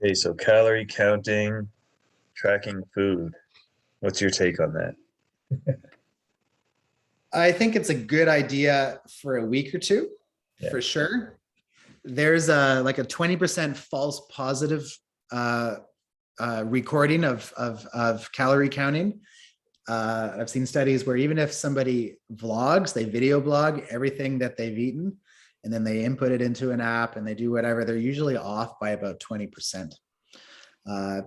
Okay, so calorie counting, tracking food. What's your take on that? I think it's a good idea for a week or two, Yeah. for sure. There's a like a 20% false positive uh, recording of calorie counting. I've seen studies where even if somebody vlogs, they video blog everything that they've eaten, and then they input it into an app and they do whatever, they're usually off by about 20%.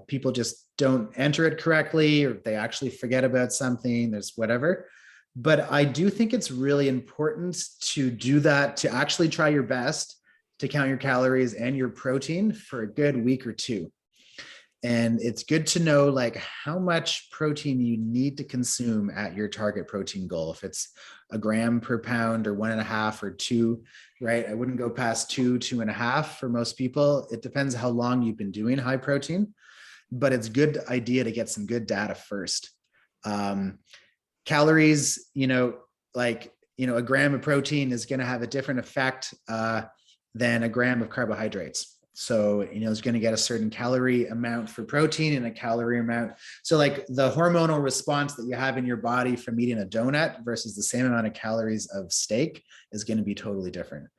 People just don't enter it correctly, or they actually forget about something, there's whatever. But I do think it's really important to do that, to actually try your best to count your calories and your protein for a good week or two. And it's good to know like how much protein you need to consume at your target protein goal. If it's a gram per pound or 1.5 or 2, right? I wouldn't go past 2.5 for most people. It depends how long you've been doing high protein, but it's a good idea to get some good data first. Um, Calories, a gram of protein is going to have a different effect than a gram of carbohydrates. So, it's going to get a certain calorie amount for protein and a calorie amount. So like the hormonal response that you have in your body from eating a donut versus the same amount of calories of steak is going to be totally different.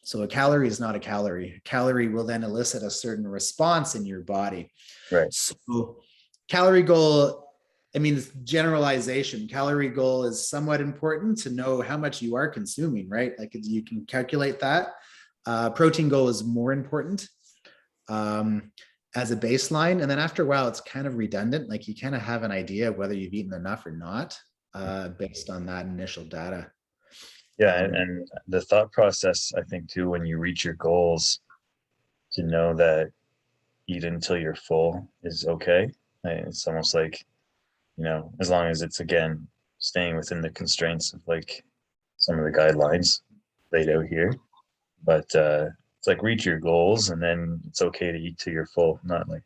So a calorie is not a calorie. A calorie will then elicit a certain response in your body. Right. So calorie goal, I mean, generalization. Calorie goal is somewhat important to know how much you are consuming, right? Like you can calculate that. Protein goal is more important as a baseline. And then after a while, it's kind of redundant. Like you kind of have an idea of whether you've eaten enough or not based on that initial data. Yeah, and the thought process, I think too, when you reach your goals, to know that eat until you're full is okay. It's almost like, as long as it's again staying within the constraints of like some of the guidelines laid out here. But it's like reach your goals and then it's okay to eat till you're full, not like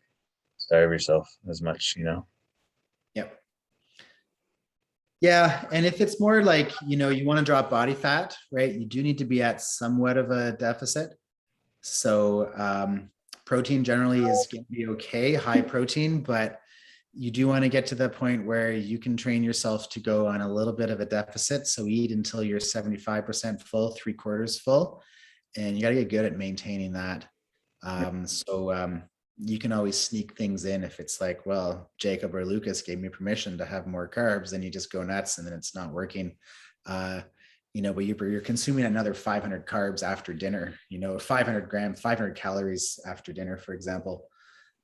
starve yourself as much. Yep. Yeah. And if it's more like, you want to drop body fat, right? You do need to be at somewhat of a deficit. So protein generally is going to be okay, high protein, but you do want to get to the point where you can train yourself to go on a little bit of a deficit. So eat until you're 75% full, 3/4 full, and you got to get good at maintaining that. You can always sneak things in if it's like, well, Jacob or Lucas gave me permission to have more carbs, and you just go nuts and then it's not working. But you're consuming another 500 carbs after dinner, 500 calories after dinner, for example.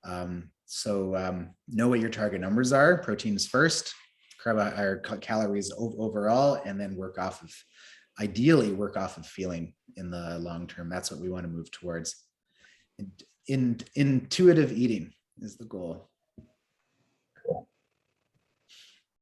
Know what your target numbers are. Proteins first, calories overall, and then ideally work off of feeling in the long term. That's what we want to move towards. Intuitive eating is the goal.